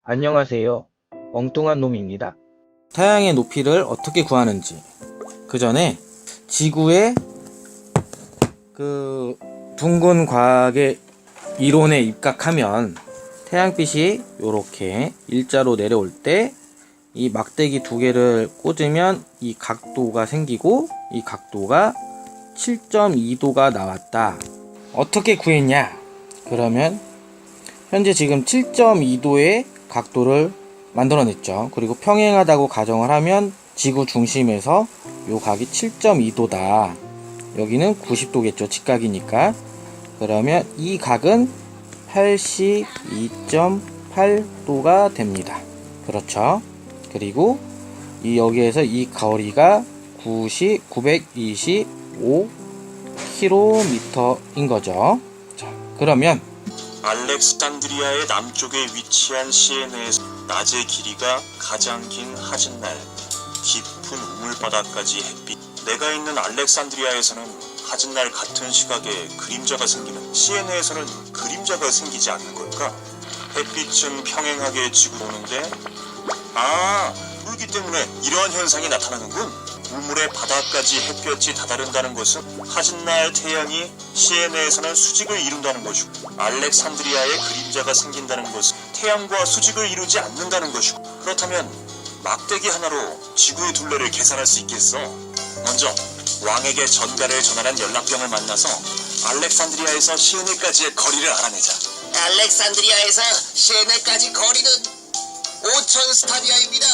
안녕하세요. 엉뚱한 놈입니다. 태양의 높이를 어떻게 구하는지, 그 전에 지구의 그 둥근 과학의 이론에 입각하면 태양빛이 이렇게 일자로 내려올 때 이 막대기 두 개를 꽂으면 이 각도가 생기고 이 각도가 7.2도가 나왔다. 어떻게 구했냐? 그러면 현재 지금 7.2도의 각도를 만들어냈죠. 그리고 평행하다고 가정을 하면 지구 중심에서 요 각이 7.2도다. 여기는 90도겠죠. 직각이니까. 그러면 이 각은 82.8도가 됩니다. 그렇죠. 그리고 여기에서 이 거리가 925km인 거죠. 자, 그러면 알렉산드리아의 남쪽에 위치한 시에네에서 낮의 길이가 가장 긴 하진날, 깊은 우물바다까지 햇빛. 내가 있는 알렉산드리아에서는 하진날 같은 시각에 그림자가 생기는 시에네에서는 그림자가 생기지 않는 걸까? 햇빛은 평행하게 지구 오는데 물기 때문에 이러한 현상이 나타나는군. 우물의 바닥까지 햇볕이 다다른다는 것은 하진날 태양이 시에네에서는 수직을 이룬다는 것이고, 알렉산드리아에 그림자가 생긴다는 것은 태양과 수직을 이루지 않는다는 것이고, 그렇다면 막대기 하나로 지구의 둘레를 계산할 수 있겠어. 먼저 왕에게 전가를 전하는 연락병을 만나서 알렉산드리아에서 시에네까지의 거리를 알아내자. 알렉산드리아에서 시에네까지 거리는 5,000 스타디아입니다.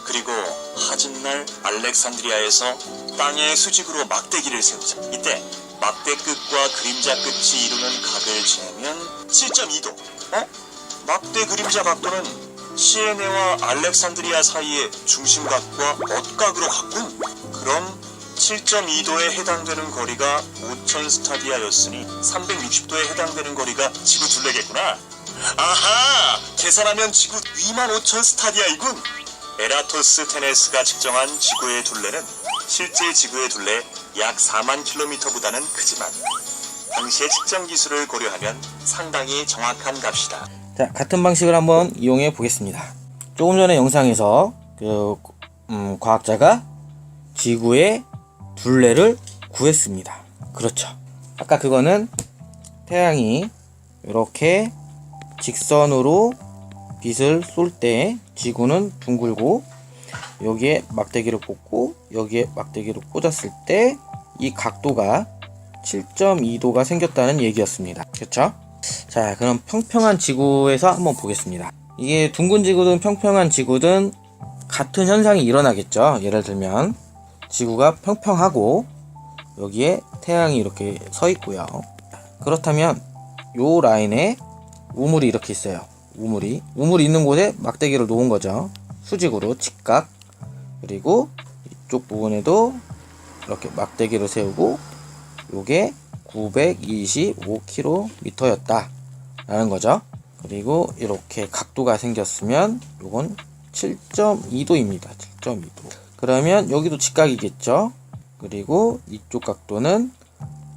그리고 하진날 알렉산드리아에서 땅의 수직으로 막대기를 세우자. 이때 막대 끝과 그림자 끝이 이루는 각을 재면 7.2도. 막대 그림자 각도는 시에네와 알렉산드리아 사이의 중심각과 엇각으로 같군. 그럼 7.2도에 해당되는 거리가 5,000 스타디아였으니 360도에 해당되는 거리가 지구 둘레겠구나. 아하! 계산하면 지구 25,000 스타디아이군. 에라토스테네스가 측정한 지구의 둘레는 실제 지구의 둘레 약 4만 킬로미터보다는 크지만 당시의 측정 기술을 고려하면 상당히 정확한 값이다. 자, 같은 방식을 한번 이용해 보겠습니다. 조금 전에 영상에서 과학자가 지구의 둘레를 구했습니다. 그렇죠. 아까 그거는 태양이 이렇게 직선으로 빛을 쏠 때 지구는 둥글고 여기에 막대기를 꽂고 여기에 막대기를 꽂았을 때 이 각도가 7.2도가 생겼다는 얘기였습니다. 그렇죠? 자, 그럼 평평한 지구에서 한번 보겠습니다. 이게 둥근 지구든 평평한 지구든 같은 현상이 일어나겠죠. 예를 들면 지구가 평평하고 여기에 태양이 이렇게 서 있고요. 그렇다면 요 라인에 우물이 이렇게 있어요. 우물이 있는 곳에 막대기를 놓은 거죠. 수직으로 직각. 그리고 이쪽 부분에도 이렇게 막대기를 세우고 요게 925km였다 라는 거죠. 그리고 이렇게 각도가 생겼으면 요건 7.2도입니다. 7.2도. 그러면 여기도 직각이겠죠. 그리고 이쪽 각도는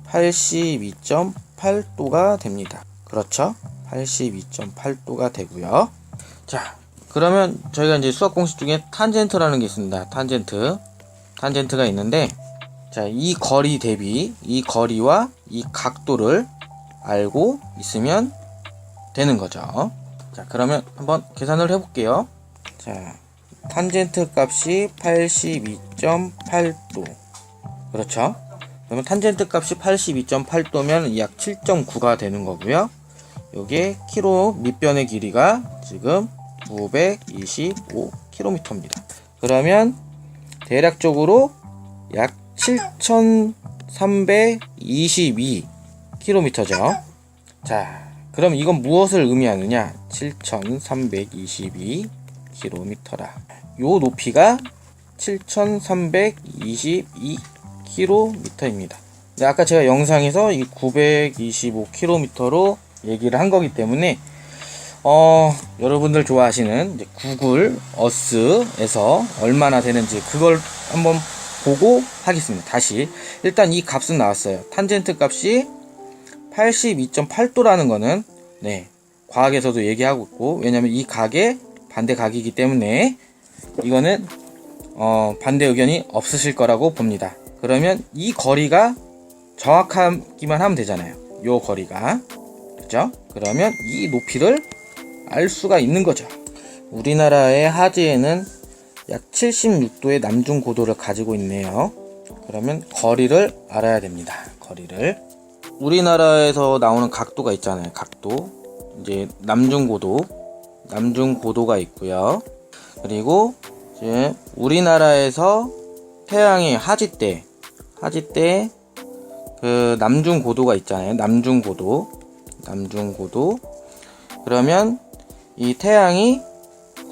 82.8도가 됩니다. 그렇죠? 82.8도가 되고요. 자, 그러면 저희가 이제 수학 공식 중에 탄젠트라는 게 있습니다. 탄젠트가 있는데, 자, 이 거리 대비 이 거리와 이 각도를 알고 있으면 되는 거죠. 자, 그러면 한번 계산을 해볼게요. 자, 탄젠트 값이 82.8도. 그렇죠? 그러면 탄젠트 값이 82.8도면 약 7.9가 되는 거고요. 요게 키로 밑변의 길이가 지금 925km입니다. 그러면 대략적으로 약 7,322km죠. 자, 그럼 이건 무엇을 의미하느냐? 7,322km라. 요 높이가 7,322km입니다. 아까 제가 영상에서 이 925km로 얘기를 한 거기 때문에 여러분들 좋아하시는 이제 구글 어스에서 얼마나 되는지 그걸 한번 보고 하겠습니다. 다시 일단 이 값은 나왔어요. 탄젠트 값이 82.8도라는 거는 과학에서도 얘기하고 있고, 왜냐면 이 각의 반대 각이기 때문에 이거는 반대 의견이 없으실 거라고 봅니다. 그러면 이 거리가 정확하기만 하면 되잖아요. 요 거리가. 그죠? 그러면 이 높이를 알 수가 있는 거죠. 우리나라의 하지에는 약 76도의 남중 고도를 가지고 있네요. 그러면 거리를 알아야 됩니다. 거리를. 우리나라에서 나오는 각도가 있잖아요. 각도. 이제 남중 고도가 있고요. 그리고 이제 우리나라에서 태양이 하지 때 그 남중 고도가 있잖아요. 남중 고도. 그러면 이 태양이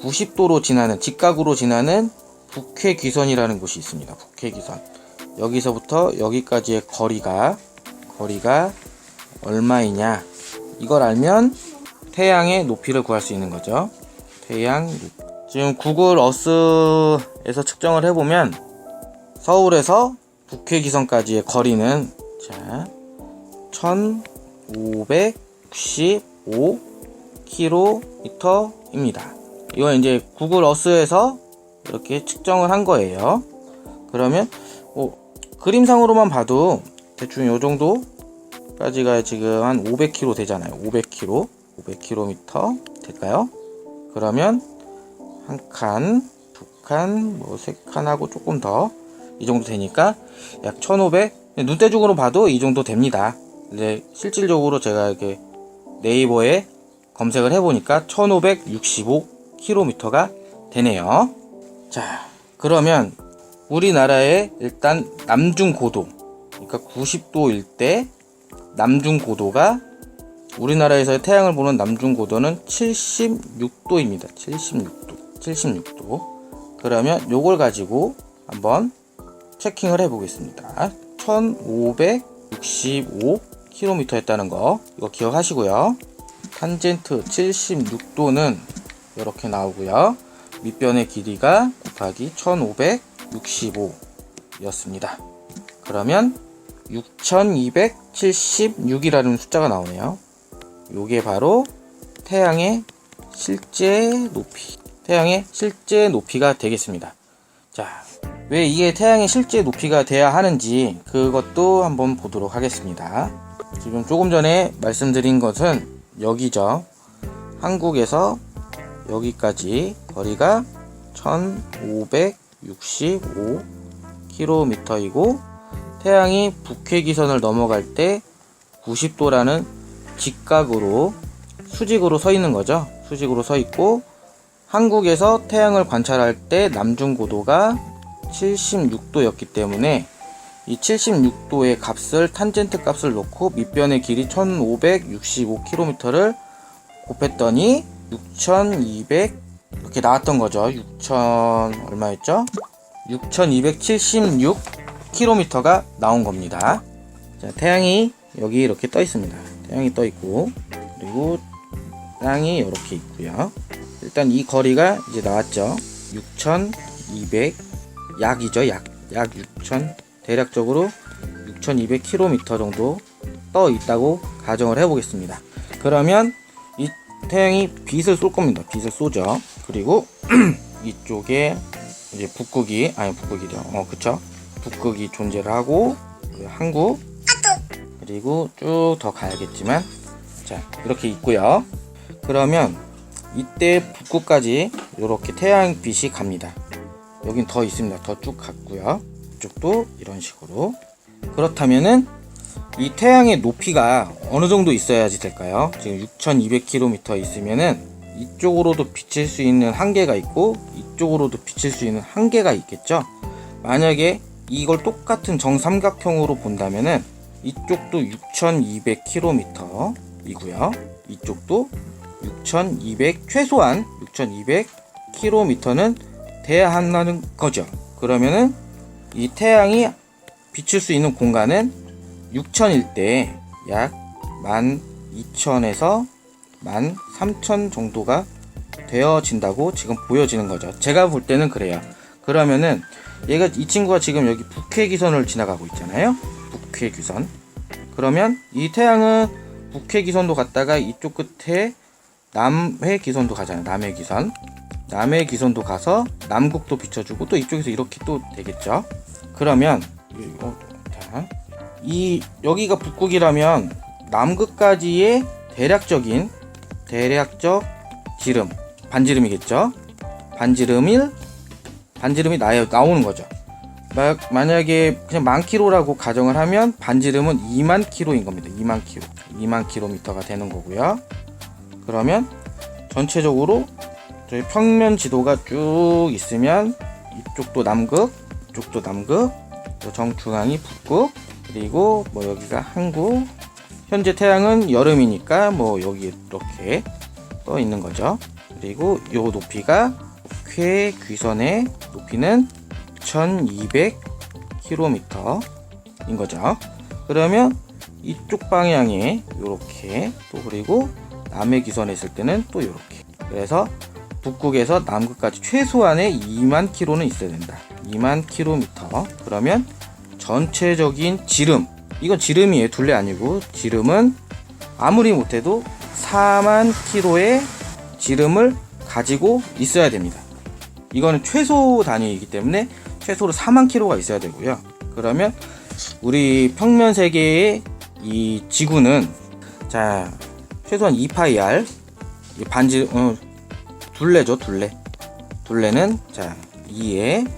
90도로 지나는, 직각으로 지나는 북회귀선이라는 곳이 있습니다. 북회귀선. 여기서부터 여기까지의 거리가 얼마이냐, 이걸 알면 태양의 높이를 구할 수 있는 거죠. 태양 높이. 지금 구글 어스에서 측정을 해보면 서울에서 북회귀선까지의 거리는 1565km입니다. 이건 이제 구글 어스에서 이렇게 측정을 한 거예요. 그러면 그림상으로만 봐도 대충 요 정도까지가 지금 한 500km 되잖아요. 500km 될까요? 그러면 한 칸, 두 칸, 뭐 세 칸하고 조금 더, 이 정도 되니까 약 1500, 눈대중으로 봐도 이 정도 됩니다. 근데 실질적으로 제가 이렇게 네이버에 검색을 해보니까 1565km가 되네요. 자, 그러면 우리나라의 일단 남중고도, 그러니까 90도일 때 남중고도가, 우리나라에서의 태양을 보는 남중고도는 76도입니다. 76도. 그러면 요걸 가지고 한번 체킹을 해보겠습니다. 1565km 했다는 거, 이거 기억하시고요. 탄젠트 76도는 이렇게 나오고요. 밑변의 길이가 곱하기 1565 였습니다. 그러면 6276이라는 숫자가 나오네요. 요게 바로 태양의 실제 높이가 되겠습니다. 자, 왜 이게 태양의 실제 높이가 돼야 하는지 그것도 한번 보도록 하겠습니다. 지금 조금 전에 말씀드린 것은 여기죠. 한국에서 여기까지 거리가 1565km이고, 태양이 북회귀선을 넘어갈 때 90도라는 직각으로, 수직으로 서 있는 거죠. 수직으로 서 있고, 한국에서 태양을 관찰할 때 남중고도가 76도였기 때문에 이 76도의 값을, 탄젠트 값을 놓고 밑변의 길이 1565km를 곱했더니 6200 이렇게 나왔던 거죠. 6000 얼마였죠? 6276km가 나온 겁니다. 자, 태양이 여기 이렇게 떠 있습니다. 태양이 떠 있고, 그리고 땅이 이렇게 있고요. 일단 이 거리가 이제 나왔죠. 6200 약이죠. 약 6000, 대략적으로 6200km 정도 떠 있다고 가정을 해 보겠습니다. 그러면 이 태양이 빛을 쏠 겁니다. 빛을 쏘죠. 그리고 이쪽에 이제 그쵸? 북극이 존재를 하고, 한국, 그리고 쭉 더 가야겠지만, 자, 이렇게 있고요. 그러면 이때 북극까지 이렇게 태양빛이 갑니다. 여긴 더 있습니다. 더 쭉 갔고요. 이쪽도 이런 식으로. 그렇다면은 이 태양의 높이가 어느 정도 있어야지 될까요? 지금 6200km 있으면은 이쪽으로도 비칠 수 있는 한계가 있고, 이쪽으로도 비칠 수 있는 한계가 있겠죠. 만약에 이걸 똑같은 정삼각형으로 본다면은 이쪽도 6200km 이고요. 이쪽도 6200, 최소한 6200km는 돼야 한다는 거죠. 그러면은 이 태양이 비칠 수 있는 공간은 6000일 때 약 12000에서 13000 정도가 되어진다고 지금 보여지는 거죠. 제가 볼 때는 그래요. 그러면은 이 친구가 지금 여기 북회귀선을 지나가고 있잖아요. 북회귀선. 그러면 이 태양은 북회귀선도 갔다가 이쪽 끝에 남해기선도 가잖아요. 남해기선도 가서 남극도 비춰주고 또 이쪽에서 이렇게 또 되겠죠. 그러면 자, 여기가 북극이라면 남극까지의 대략적 지름, 반지름이겠죠. 반지름이 나오는 거죠. 만약에 그냥 10,000km라고 가정을 하면 반지름은 20,000km인 겁니다. 20,000km가 되는 거고요. 그러면 전체적으로 저희 평면 지도가 쭉 있으면 이쪽도 남극, 이쪽도 남극, 정중앙이 북극, 그리고 뭐 여기가 한국. 현재 태양은 여름이니까 뭐 여기 이렇게 떠 있는 거죠. 그리고 요 높이가 궤귀선의 높이는 1200km인 거죠. 그러면 이쪽 방향에 요렇게 또 그리고 남해기선에 있을 때는 또 요렇게. 그래서 북극에서 남극까지 최소한의 20,000km는 있어야 된다. 20,000km. 그러면 전체적인 지름, 이건 지름이에요. 둘레 아니고 지름은 아무리 못해도 40,000km의 지름을 가지고 있어야 됩니다. 이거는 최소 단위이기 때문에 최소로 40,000km가 있어야 되고요. 그러면 우리 평면 세계의 이 지구는 자 최소한 2πr 둘레죠. 둘레는 자 2에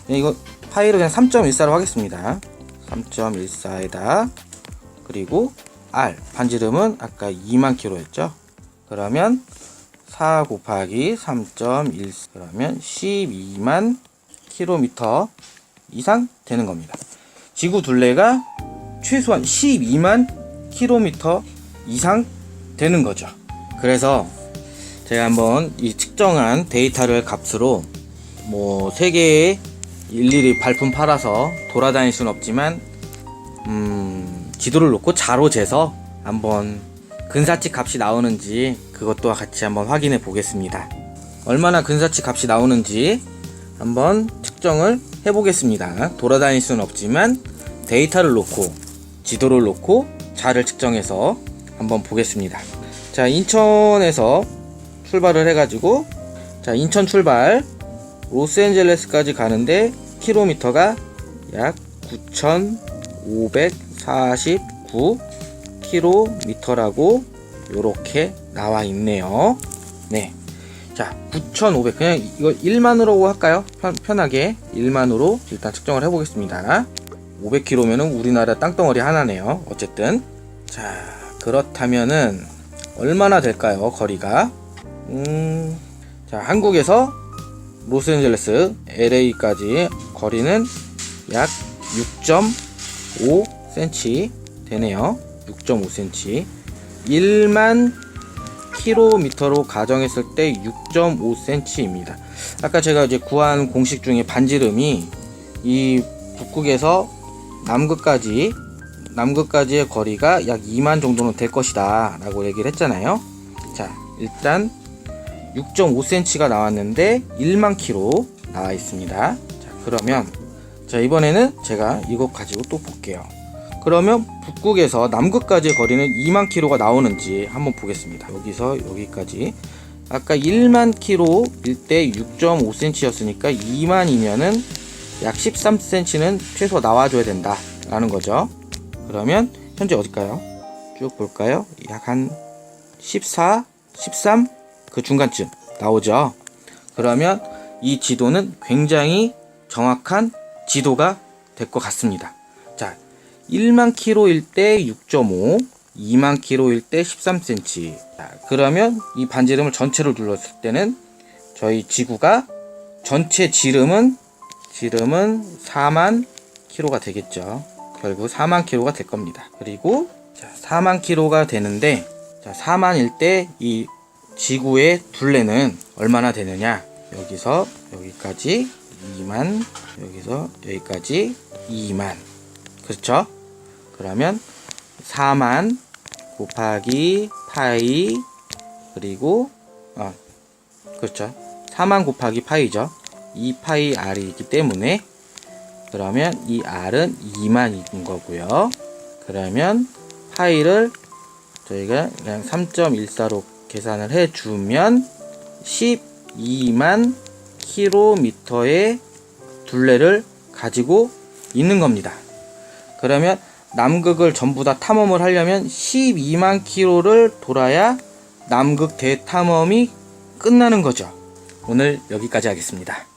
이거 파이를 그냥 3.14로 하겠습니다. 3.14에다 그리고 R 반지름은 아까 20,000km였죠. 그러면 4 곱하기 3.1 그러면 120,000km 이상 되는 겁니다. 지구 둘레가 최소한 120,000km 이상 되는 거죠. 그래서 제가 한번 이 측정한 데이터를 값으로 뭐 세계에 일일이 발품 팔아서 돌아다닐 순 없지만 지도를 놓고 자로 재서 한번 근사치 값이 나오는지 그것도 같이 한번 확인해 보겠습니다. 얼마나 근사치 값이 나오는지 한번 측정을 해 보겠습니다. 돌아다닐 수는 없지만 데이터를 놓고 지도를 놓고 자를 측정해서 한번 보겠습니다. 자, 인천에서 출발을 해가지고 자 인천 출발 로스앤젤레스까지 가는데 킬로미터가 약 9,549km라고 요렇게 나와 있네요. 네. 자, 9,500 그냥 이거 1만으로 할까요? 편하게 1만으로 일단 측정을 해보겠습니다. 500km면은 우리나라 땅덩어리 하나네요. 어쨌든 자 그렇다면은 얼마나 될까요? 거리가 자 한국에서 로스앤젤레스 LA까지 거리는 약 6.5cm 되네요. 6.5cm 1만 킬로미터로 가정했을 때 6.5cm입니다. 아까 제가 이제 구한 공식 중에 반지름이 이 북극에서 남극까지의 거리가 약 2만 정도는 될 것이다 라고 얘기를 했잖아요. 자 일단 6.5cm가 나왔는데 1만 킬로 나와 있습니다. 자 그러면 자 이번에는 제가 이거 가지고 또 볼게요. 그러면 북극에서 남극까지의 거리는 2만 킬로가 나오는지 한번 보겠습니다. 여기서 여기까지 아까 1만 킬로일 때 6.5cm였으니까 2만이면은 약 13cm는 최소 나와줘야 된다 라는 거죠. 그러면 현재 어딜까요? 쭉 볼까요? 약 한 14, 13 그 중간쯤 나오죠. 그러면 이 지도는 굉장히 정확한 지도가 될 것 같습니다. 자, 1만 킬로일 때 6.5, 2만 킬로일 때 13cm. 자, 그러면 이 반지름을 전체로 둘렀을 때는 저희 지구가 전체 지름은 4만 킬로가 되겠죠. 결국 4만 킬로가 될 겁니다. 그리고 자, 4만 킬로가 되는데 자, 4만일 때 이 지구의 둘레는 얼마나 되느냐? 여기서 여기까지 2만, 여기서 여기까지 2만. 그렇죠? 그러면 4만 곱하기 파이 그리고 그렇죠. 4만 곱하기 파이죠. 2파이 r이기 때문에 그러면 이 r은 2만인 거고요. 그러면 파이를 저희가 그냥 3.14로 계산을 해주면 12만 킬로미터의 둘레를 가지고 있는 겁니다. 그러면 남극을 전부 다 탐험을 하려면 12만 킬로를 돌아야 남극 대탐험이 끝나는 거죠. 오늘 여기까지 하겠습니다.